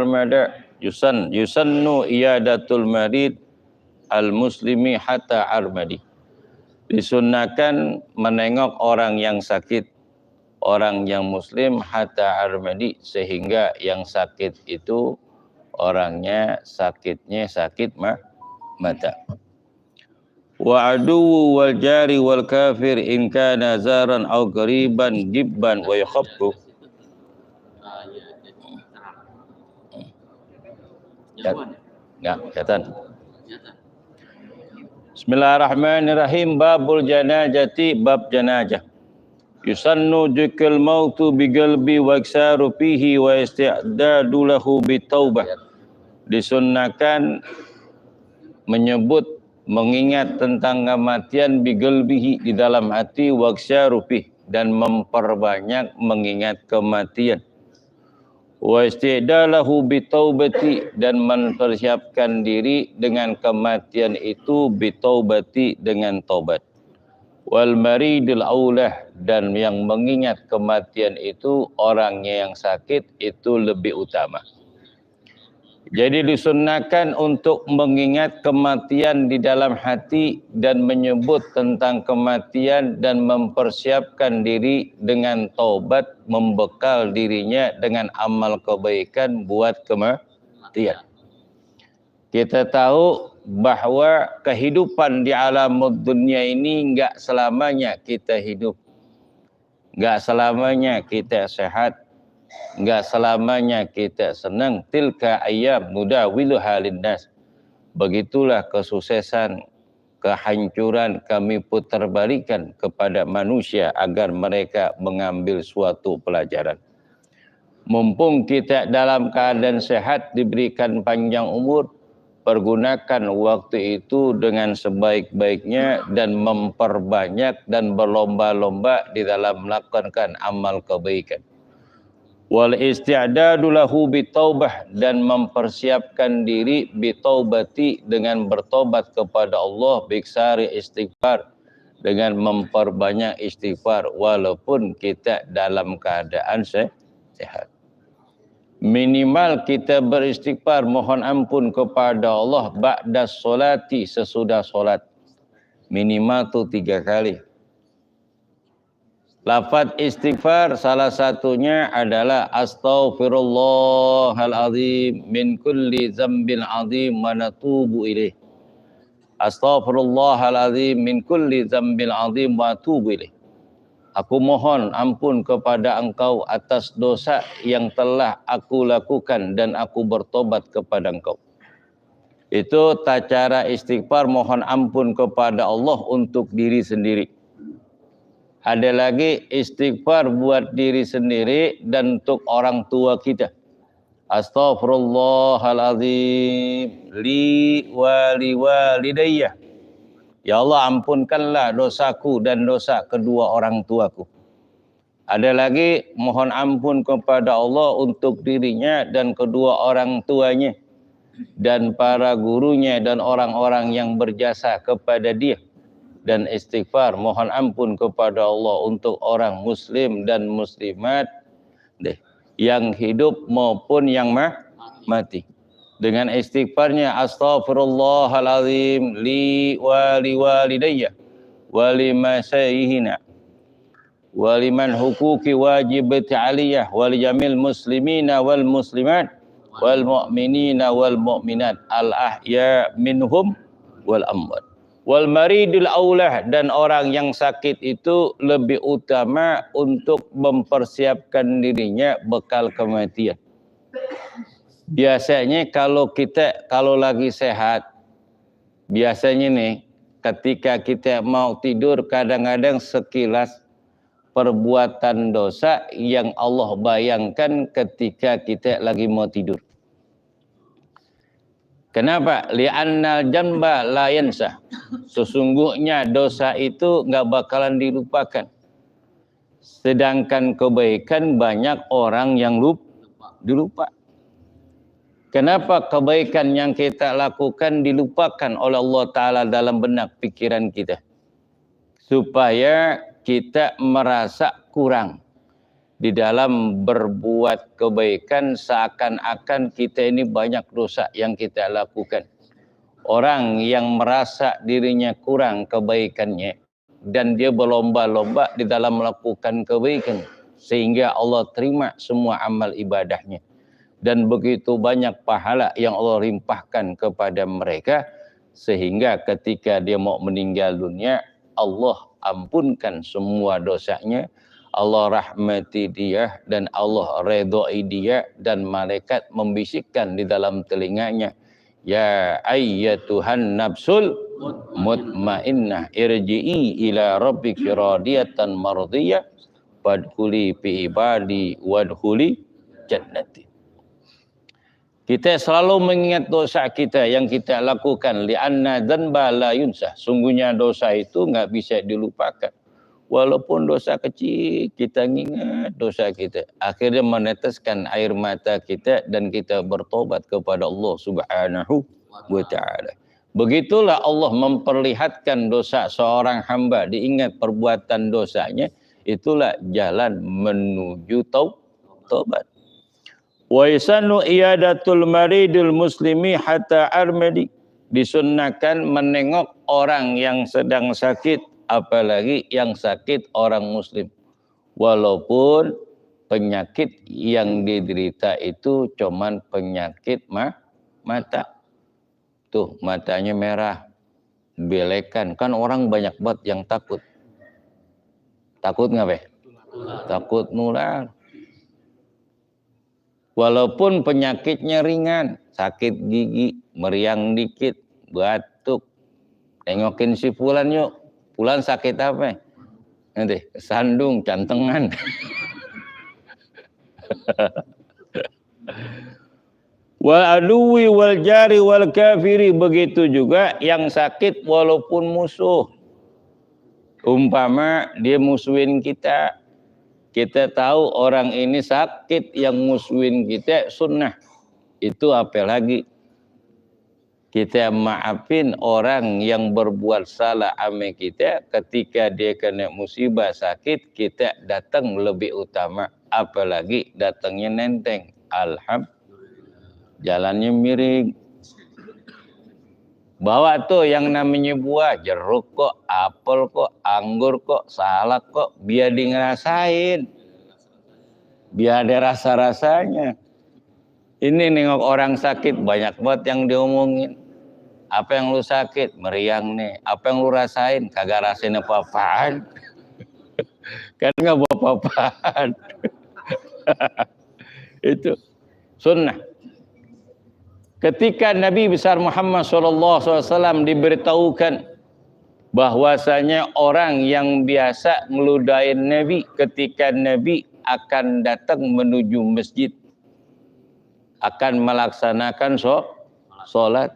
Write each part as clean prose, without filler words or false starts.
Mada yusannu iyadatul marid al muslimi hatta armadi. Disunnahkan menengok orang yang sakit, orang yang muslim hatta armadi, sehingga yang sakit itu orangnya sakitnya sakit mata. Wa adu wal jari wal kafir in kana zaran aw qariban jibban wa yakhaffu. Ya, kelihatan. Bismillahirrahmanirrahim. Babul janajati, bab janajah. Yusannu dzikral mautu biqalbi wa iksaru fihi wa isti'dadu lahu bitaubah. Disunnahkan menyebut, mengingat tentang kematian biqalbihi, di dalam hati, wa iksaru fihi, dan memperbanyak mengingat kematian. Wa istidalahu bitaubati, dan mempersiapkan diri dengan kematian itu, bitaubati, dengan taubat. Wal maridul aulah, dan yang mengingat kematian itu orangnya yang sakit itu lebih utama. Jadi disunnahkan untuk mengingat kematian di dalam hati dan menyebut tentang kematian dan mempersiapkan diri dengan taubat, membekal dirinya dengan amal kebaikan buat kematian. Kita tahu bahwa kehidupan di alam dunia ini enggak selamanya kita hidup. Enggak selamanya kita sehat. Enggak selamanya kita senang. Tilka ayyam nudawiluha linnas. Begitulah kesuksesan, kehancuran kami putarbalikan kepada manusia agar mereka mengambil suatu pelajaran. Mumpung kita dalam keadaan sehat, diberikan panjang umur, pergunakan waktu itu dengan sebaik-baiknya dan memperbanyak dan berlomba-lomba di dalam melakukan amal kebaikan. Wal isti'dadu lahu bitaubah, dan mempersiapkan diri bitaubati, dengan bertobat kepada Allah, biksari istighfar, dengan memperbanyak istighfar walaupun kita dalam keadaan sehat. Minimal kita beristighfar, mohon ampun kepada Allah ba'da sholati, sesudah sholat. Minimal tu 3 kali. Lafaz istighfar salah satunya adalah astaghfirullahaladzim min kulli zambin azim wa natubu ilaih. Astaghfirullahaladzim min kulli zambin azim wa natubu ilaih. Aku mohon ampun kepada Engkau atas dosa yang telah aku lakukan dan aku bertobat kepada Engkau. Itu cara istighfar, mohon ampun kepada Allah untuk diri sendiri. Ada lagi istighfar buat diri sendiri dan untuk orang tua kita. Astaghfirullahaladzim li walidayya. Ya Allah, ampunkanlah dosaku dan dosa kedua orang tuaku. Ada lagi, mohon ampun kepada Allah untuk dirinya dan kedua orang tuanya dan para gurunya dan orang-orang yang berjasa kepada dia. Dan istighfar, mohon ampun kepada Allah untuk orang muslim dan muslimat yang hidup maupun yang mati. Dengan istighfarnya, astaghfirullahaladzim li walidayya wa limasyayihina wa liman hukuki wajibati aliyah wa lijamil muslimina wal muslimat wal mu'minina wal mu'minat al ahya minhum wal amwat. Wal maridul aulah, dan orang yang sakit itu lebih utama untuk mempersiapkan dirinya bekal kematian. Biasanya kalau lagi sehat, biasanya nih ketika kita mau tidur, kadang-kadang sekilas perbuatan dosa yang Allah bayangkan ketika kita lagi mau tidur. Kenapa? Li'annal janba la yansah. Sesungguhnya dosa itu nggak bakalan dilupakan. Sedangkan kebaikan banyak orang yang dilupa. Kenapa kebaikan yang kita lakukan dilupakan oleh Allah Ta'ala dalam benak pikiran kita? Supaya kita merasa kurang. di dalam berbuat kebaikan seakan-akan kita ini banyak dosa yang kita lakukan. Orang yang merasa dirinya kurang kebaikannya dan dia berlomba-lomba di dalam melakukan kebaikan sehingga Allah terima semua amal ibadahnya. Dan begitu banyak pahala yang Allah limpahkan kepada mereka sehingga ketika dia mau meninggal dunia Allah ampunkan semua dosanya, Allah rahmati dia dan Allah redhoi dia dan malaikat membisikkan di dalam telinganya, ya ayyatuhan nafsul mutmainnah irji'i ila rabbiki radiyatan mardiyah fadkhuli fi ibadi wadkhuli jannati. Kita selalu mengingat dosa kita yang kita lakukan. Li'anna dzanba la yunsah. Sungguhnya dosa itu nggak bisa dilupakan. Walaupun dosa kecil, kita ingat dosa kita. Akhirnya meneteskan air mata kita dan kita bertobat kepada Allah Subhanahu wa ta'ala. Begitulah Allah memperlihatkan dosa seorang hamba. Diingat perbuatan dosanya. Itulah jalan menuju taubat. Wa yasanu iyadatul maridul muslimi hatta armadi. Disunnahkan menengok orang yang sedang sakit, apalagi yang sakit orang muslim. Walaupun penyakit yang diderita itu cuman penyakit mata. Tuh matanya merah, belekan. Kan orang banyak banget yang takut. Takut nggak, Be? Takut nular. Walaupun penyakitnya ringan, sakit gigi, meriang dikit, batuk. Tengokin si Fulan yuk. Fulan sakit apa? Nanti kesandung, cantengan. Wal aduwi wal jari wal kafiri. Begitu juga yang sakit walaupun musuh. Umpama dia musuhin kita. Kita tahu orang ini sakit, yang musuhin kita sunnah. Itu apalagi kita maafin orang yang berbuat salah ame kita, ketika dia kena musibah sakit, kita datang lebih utama. Apalagi datangnya nenteng. Alhamdulillah. Jalannya miring. Bawa tuh yang namanya buah, jeruk kok, apel kok, anggur kok, salak kok, biar di ngerasain. Biar ada rasa-rasanya. Ini nengok orang sakit, banyak banget yang diomongin. Apa yang lu sakit? Meriang nih. Apa yang lu rasain? Kagak rasain apa-apaan. Kan gak apa-apaan. Itu sunnah. Ketika Nabi besar Muhammad SAW diberitahukan bahwasanya orang yang biasa ngeludahin Nabi ketika Nabi akan datang menuju masjid, akan melaksanakan sholat,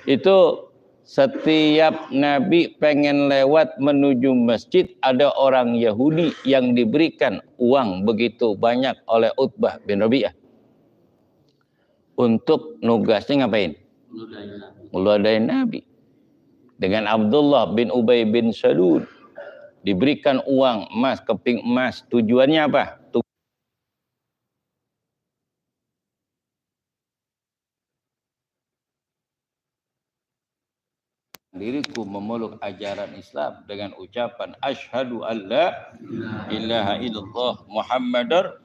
itu setiap Nabi pengen lewat menuju masjid, ada orang Yahudi yang diberikan uang begitu banyak oleh Utbah bin Rabi'ah. Untuk nugasnya ngapain? Ngeludahin Nabi. Dengan Abdullah bin Ubay bin Salul diberikan uang emas, keping emas. Tujuannya apa? Diriku memeluk ajaran Islam dengan ucapan asyhadu alla ilaha illallah Muhammadar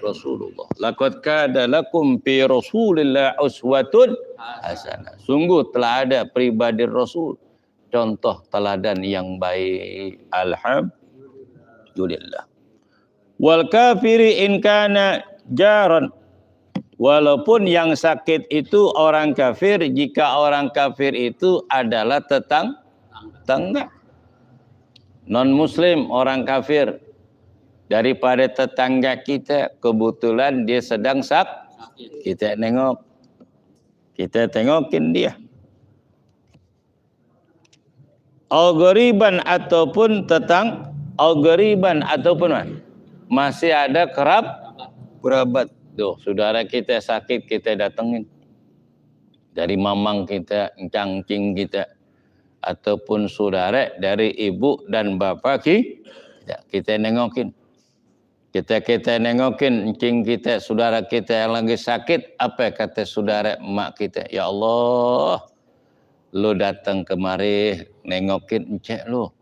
Rasulullah. Laqad kana lakum fi Rasulillah uswatun hasanah. Sungguh telah ada pribadi Rasul contoh teladan yang baik. Alhamdulillah. Wal kafiri in kana jaran. Walaupun yang sakit itu orang kafir, jika orang kafir itu adalah tetangga. Non-muslim, orang kafir. Daripada tetangga kita, kebetulan dia sedang sakit. Kita nengok. Kita tengokin dia. Al-ghariban ataupun al-ghariban ataupun masih ada kerabat. Tuh, saudara kita sakit, kita datengin. Dari mamang kita, cangcing kita. Ataupun saudara dari ibu dan bapak kita nengokin. Kita nengokin encing kita, saudara kita yang lagi sakit, apa kata saudara emak kita? Ya Allah, lu datang kemari nengokin encek lu,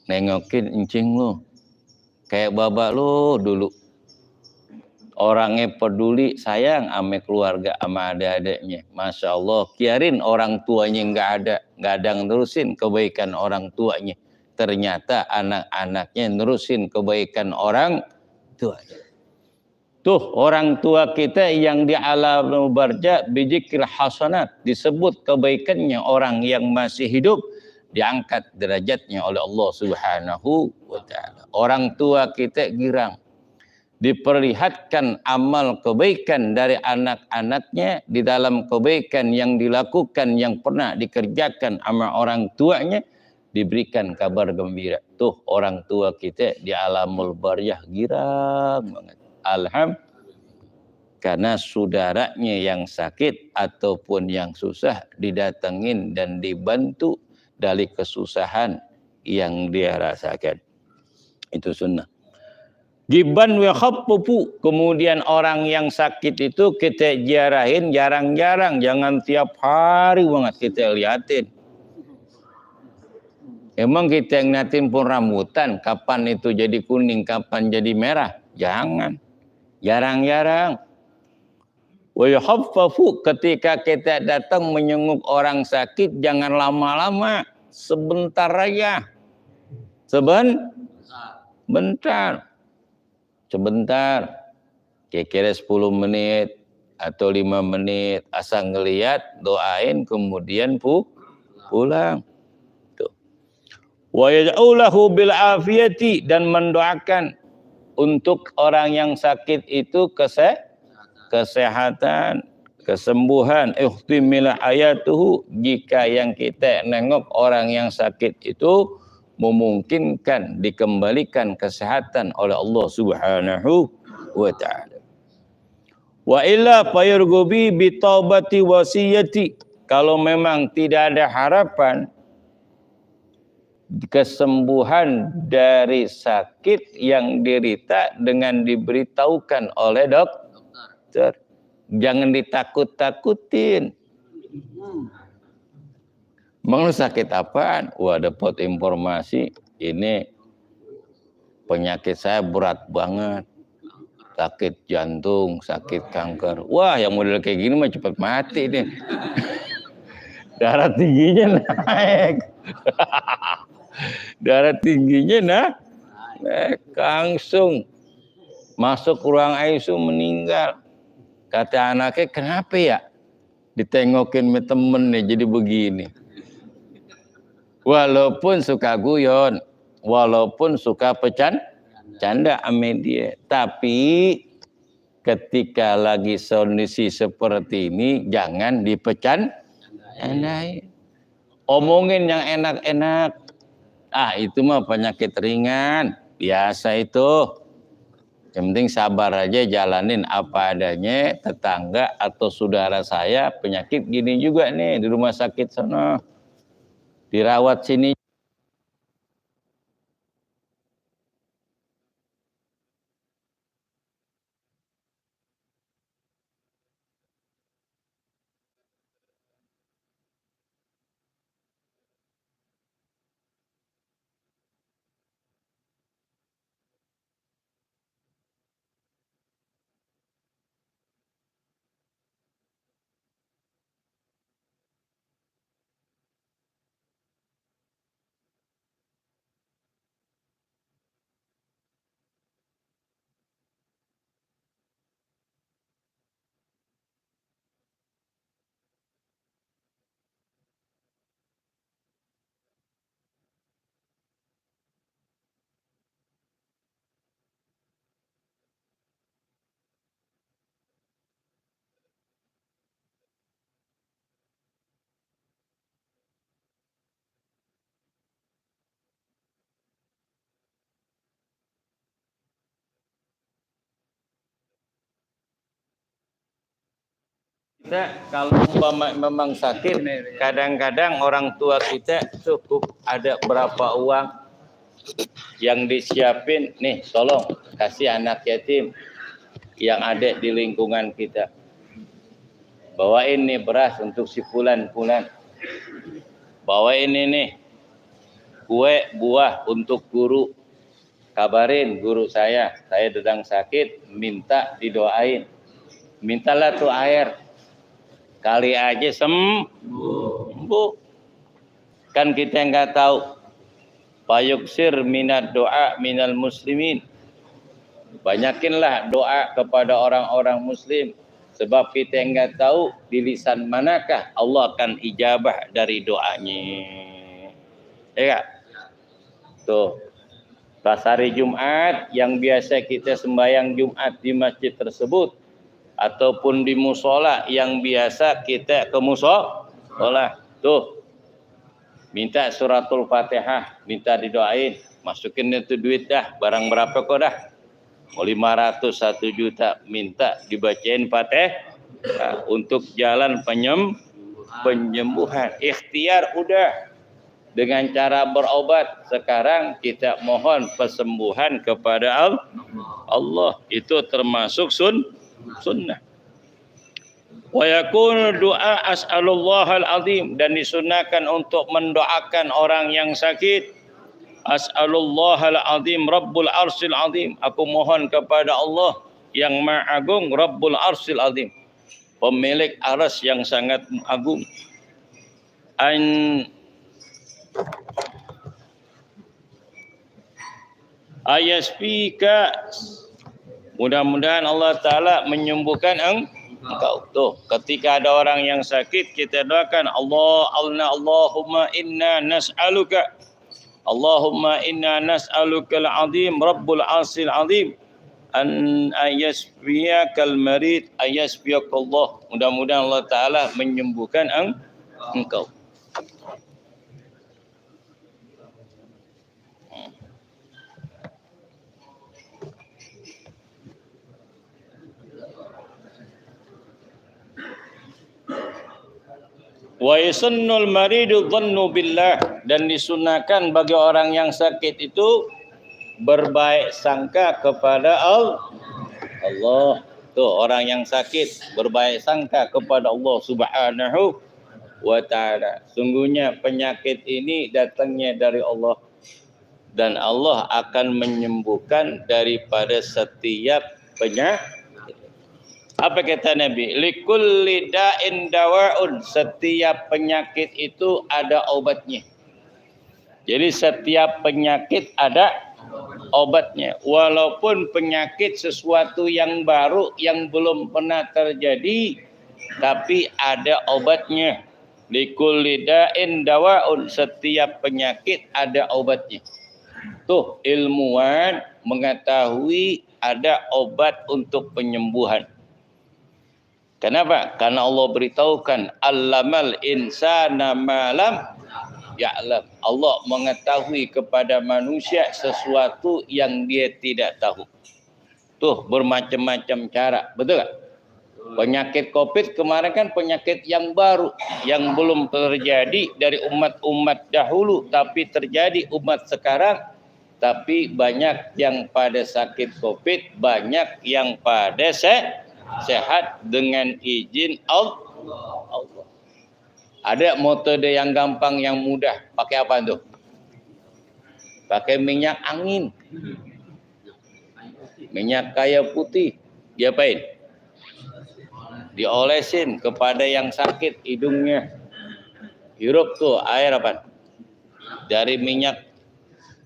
nengokin encing lu, kayak babak lu dulu. Orangnya peduli, sayang ame keluarga, sama adik-adiknya. Masya Allah, biarin orang tuanya nggak ada nerusin kebaikan orang tuanya. Ternyata anak-anaknya nerusin kebaikan orang tuanya. Tuh orang tua kita yang di alam barzakh bidzikr hasanat, disebut kebaikannya orang yang masih hidup, diangkat derajatnya oleh Allah Subhanahu wa taala. Orang tua kita girang, diperlihatkan amal kebaikan dari anak-anaknya, di dalam kebaikan yang dilakukan yang pernah dikerjakan sama orang tuanya, diberikan kabar gembira. Tuh orang tua kita di alamul barzakh girang banget. Alhamdulillah, karena saudaranya yang sakit ataupun yang susah didatengin dan dibantu dari kesusahan yang dia rasakan. Itu sunnah. Giban wa khaffafu, kemudian orang yang sakit itu kita ziarahin jarang-jarang, jangan tiap hari banget kita liatin. Emang kita ngeliatin pun rambutan, kapan itu jadi kuning, kapan jadi merah? Jangan. Jarang-jarang. Wa yukhaffafu, ketika kita datang menyenguk orang sakit jangan lama-lama, sebentar aja. Sebentar. Kira-kira 10 menit atau 5 menit, asal ngelihat, doain, kemudian pulang. Wa yad'ulahu bil afiyati, dan mendoakan untuk orang yang sakit itu kesehatan, kesembuhan. Ihtimila ayatuhu, jika yang kita nengok orang yang sakit itu memungkinkan dikembalikan kesehatan oleh Allah Subhanahu wa taala. Wa illa fayurgubi bi taubati wasiyati, kalau memang tidak ada harapan kesembuhan dari sakit yang dirita dengan diberitahukan oleh dokter. Jangan ditakut-takutin. Emang lu sakit apaan? Wah, dapat informasi ini penyakit saya berat banget. Sakit jantung, sakit kanker. Wah, yang model kayak gini mah cepat mati nih. Darah tingginya naik. Darah tingginya naik, langsung masuk ruang ICU meninggal. Kata anaknya, kenapa ya ditengokin sama temen nih jadi begini? Walaupun suka guyon, walaupun suka canda sama dia, tapi ketika lagi kondisi seperti ini jangan dipecandai. Omongin yang enak-enak. Itu mah penyakit ringan, biasa itu. Yang penting sabar aja, jalanin apa adanya. Tetangga atau saudara saya penyakit gini juga nih, di rumah sakit sana, dirawat sini. Kita kalau memang sakit, kadang-kadang orang tua kita cukup ada berapa uang, yang disiapin nih, tolong kasih anak yatim yang ada di lingkungan kita. Bawain nih beras untuk si fulan-fulan. Bawain ini kue buah untuk guru. Kabarin guru saya sedang sakit, minta didoain. Mintalah tuh air. Kali aja sembuh. Kan kita nggak tahu. Fayuksir minad doa minal muslimin. Banyakinlah doa kepada orang-orang muslim. Sebab kita nggak tahu di lisan manakah Allah akan ijabah dari doanya. Ya, tuh. Pas hari Jumat yang biasa kita sembahyang Jumat di masjid tersebut ataupun di musola yang biasa kita ke musola, tuh minta suratul Fatihah, minta didoain, masukin itu duit dah, barang berapa kok dah, mau 500, 1 juta, minta dibacain Fatihah untuk jalan penyembuhan. Ikhtiar udah dengan cara berobat, sekarang kita mohon kesembuhan kepada Allah. Itu termasuk sunnah. Wa yakunu doa as'alullahal azim, dan disunahkan untuk mendoakan orang yang sakit. As'alullahal azim rabbul arsil azim, aku mohon kepada Allah yang maha agung, rabbul arsil azim, pemilik arsy yang sangat agung. Ayaspika, mudah-mudahan Allah Ta'ala menyembuhkan engkau. Tuh, ketika ada orang yang sakit, kita doakan Allahumma inna nas'aluka al-azim rabbul arsil azim an ayasfiyakal marid ayasfiyakallah. Mudah-mudahan Allah Ta'ala menyembuhkan engkau. Wa yasunnul maridu dhannu billah, dan disunahkan bagi orang yang sakit itu berbaik sangka kepada Allah. Tuh, orang yang sakit berbaik sangka kepada Allah Subhanahu wa ta'ala. Sungguhnya penyakit ini datangnya dari Allah, dan Allah akan menyembuhkan daripada setiap penyakit. Apa kata Nabi? Likulli da'in dawa'un, setiap penyakit itu ada obatnya. Jadi setiap penyakit ada obatnya. Walaupun penyakit sesuatu yang baru yang belum pernah terjadi, tapi ada obatnya. Likulli da'in dawa'un, setiap penyakit ada obatnya. Tuh, ilmuwan mengetahui ada obat untuk penyembuhan. Kenapa? Karena Allah beritahukan allamal insana malam ya'lam. Allah mengetahui kepada manusia sesuatu yang dia tidak tahu. Tuh, bermacam-macam cara. Betul tak? Penyakit COVID kemarin kan penyakit yang baru, yang belum terjadi dari umat-umat dahulu, tapi terjadi umat sekarang. Tapi banyak yang pada sakit COVID, banyak yang pada sehat dengan izin Allah. Ada metode yang gampang, yang mudah. Pakai apa tuh? Pakai minyak angin. Minyak kayu putih. Diapain? Diolesin kepada yang sakit hidungnya. Hirup tuh air apa? Dari minyak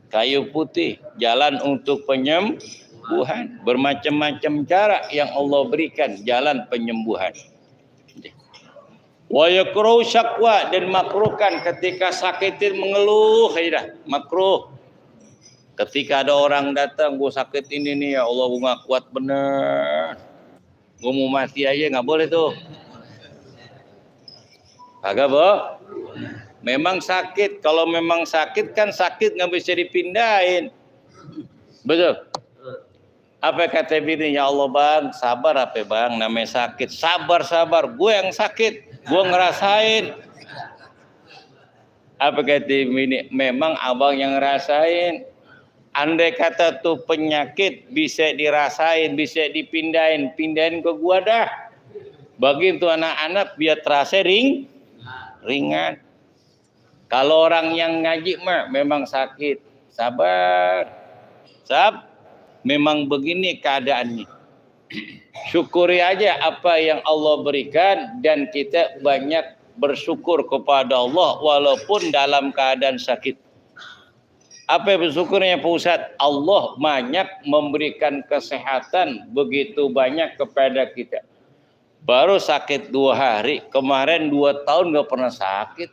kayu putih. Jalan untuk penyembuhan. Bermacam-macam cara yang Allah berikan jalan penyembuhan. Wa yakruh syakwa, dan makruhkan ketika sakitin mengeluh, dah makruh. Ketika ada orang datang, gue sakit ini nih, ya Allah gue gak kuat bener, gue mau mati aja, nggak boleh tuh. Kagak, Bo. Memang sakit, kalau memang sakit kan sakit nggak bisa dipindahin. Betul. Apa kata bini? Ya Allah bang, sabar apa bang, namanya sakit. Sabar, gue yang sakit, gue ngerasain. Apa kata bini? Memang abang yang ngerasain. Andai kata tuh penyakit bisa dirasain, bisa pindahin ke gua dah. Begitu anak-anak biar terasa ringan. Kalau orang yang ngaji mah memang sakit, sabar. Memang begini keadaannya. Syukuri aja apa yang Allah berikan dan kita banyak bersyukur kepada Allah walaupun dalam keadaan sakit. Apa bersyukurnya Pak Ustadz? Allah banyak memberikan kesehatan begitu banyak kepada kita. Baru sakit 2 hari, kemarin 2 tahun gak pernah sakit.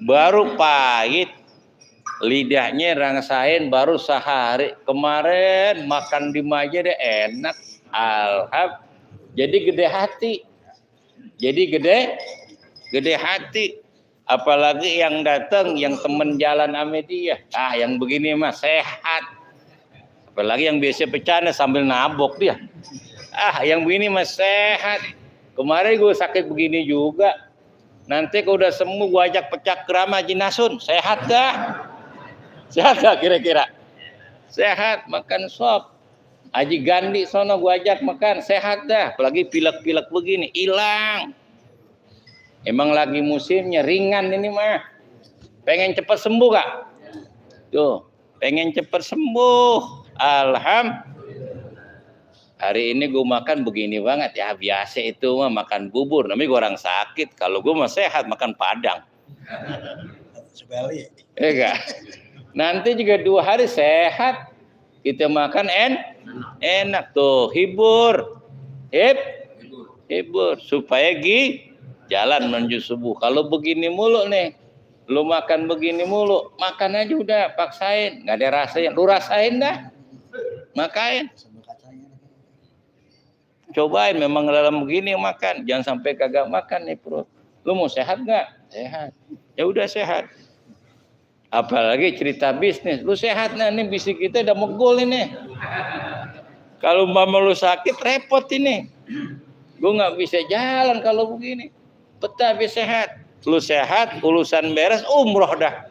Baru pahit, lidahnya rangsain baru sehari. Kemarin makan di meja deh enak. Alhamdulillah. Jadi gede hati. Apalagi yang datang, yang temen jalan sama dia. Yang begini mah sehat. Apalagi yang biasa bercanda sambil nabok dia. Yang begini mah sehat. Kemarin gue sakit begini juga. Nanti kalau udah sembuh gue ajak pecah kerama Haji Nasun. Sehat dah? Sehat gak kira-kira? Sehat, makan sop. Haji Gandhi sono gue ajak makan. Sehat dah. Apalagi pilek-pilek begini. Hilang. Emang lagi musimnya ringan ini mah. Pengen cepat sembuh gak? Tuh, pengen cepat sembuh. Alhamdulillah. Hari ini gue makan begini banget ya. Biasa itu mah makan bubur. Namanya gue orang sakit. Kalau gue mah sehat makan padang. Sebalik. Enggak. Nanti juga 2 hari sehat. Kita makan enak tuh. Hibur. Supaya jalan menuju subuh. Kalau begini mulu nih, lu makan begini mulu, makan aja udah, paksain. Nggak ada rasanya, lu rasain dah. Makain. Cobain memang dalam begini makan. Jangan sampai kagak makan nih perut. Lu mau sehat nggak? Sehat. Ya udah sehat. Apalagi cerita bisnis. Lu sehat nih bisnis kita udah megul ini. Kalau mama lu sakit repot ini. Gue nggak bisa jalan kalau begini. Betah bisa sehat. Lu sehat, urusan beres, umroh dah.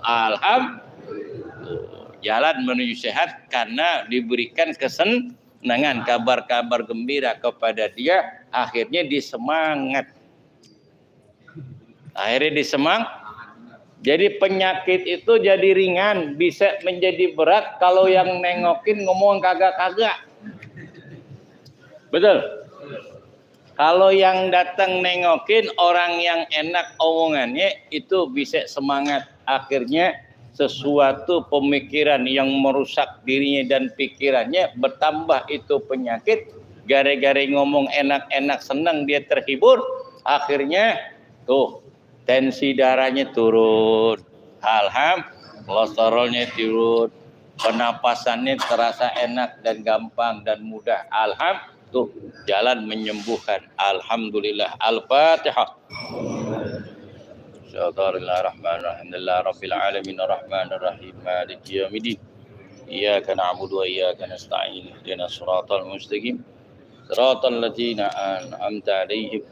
Alhamdulillah. Jalan menuju sehat karena diberikan kesenangan, kabar-kabar gembira kepada dia. Akhirnya disemangat. Jadi penyakit itu jadi ringan, bisa menjadi berat kalau yang nengokin ngomong kagak-kagak. Betul. Kalau yang datang nengokin orang yang enak omongannya itu bisa semangat. Akhirnya sesuatu pemikiran yang merusak dirinya dan pikirannya bertambah itu penyakit. Gara-gara ngomong enak-enak senang dia terhibur. Akhirnya tuh tensi darahnya turun. Alhamdulillah, kolesterolnya turun. Penapasannya terasa enak dan gampang dan mudah. Alhamdulillah. Tuh jalan menyembuhkan. Alhamdulillah. Al-Fatihah. Bismillahirrahmanirrahim. Rabbil alamin arrahmanir rahim maliki yaumiddin. Iyyaka na'budu wa iyyaka nasta'in. Ihdinas siratal mustaqim. Siratal ladzina an'amta 'alaihim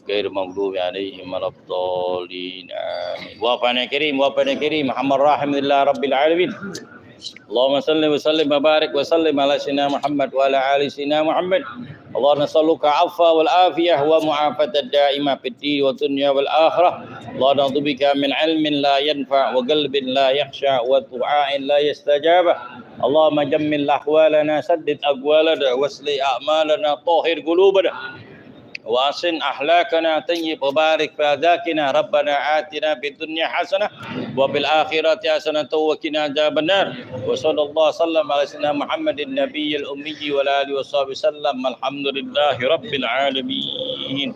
ghairil maghdubi 'alaihim waladdallin. Amin. Wa fana karim Muhammad rahimillah rabbil alamin. Allahumma salli wa sallim wa barik wa sallim ala sayyidina Muhammad wa ala ali sayyidina Muhammad. Allahumma nas'aluka 'afwa wal afiyah wa mu'afatan da'imah fid din wa dunya wal akhirah. Allahumma na'udzubika min 'ilmin la yanfa' wa qalbin la yakhsha wa du'a'in la yastajab. Allahumma jammil ahwalana saddid aqwalana wasli a'malana tahhir qulubana wa asin ahlakana tayyib wa barik fi adzakina rabbana atina fid dunya hasanah wa fil akhirati hasanah wa qina adzabannar wa sallallahu sallam ala sayyidina Muhammadin nabiyil ummi wa ala alihi washabihi sallam alhamdulillahi rabbil alamin.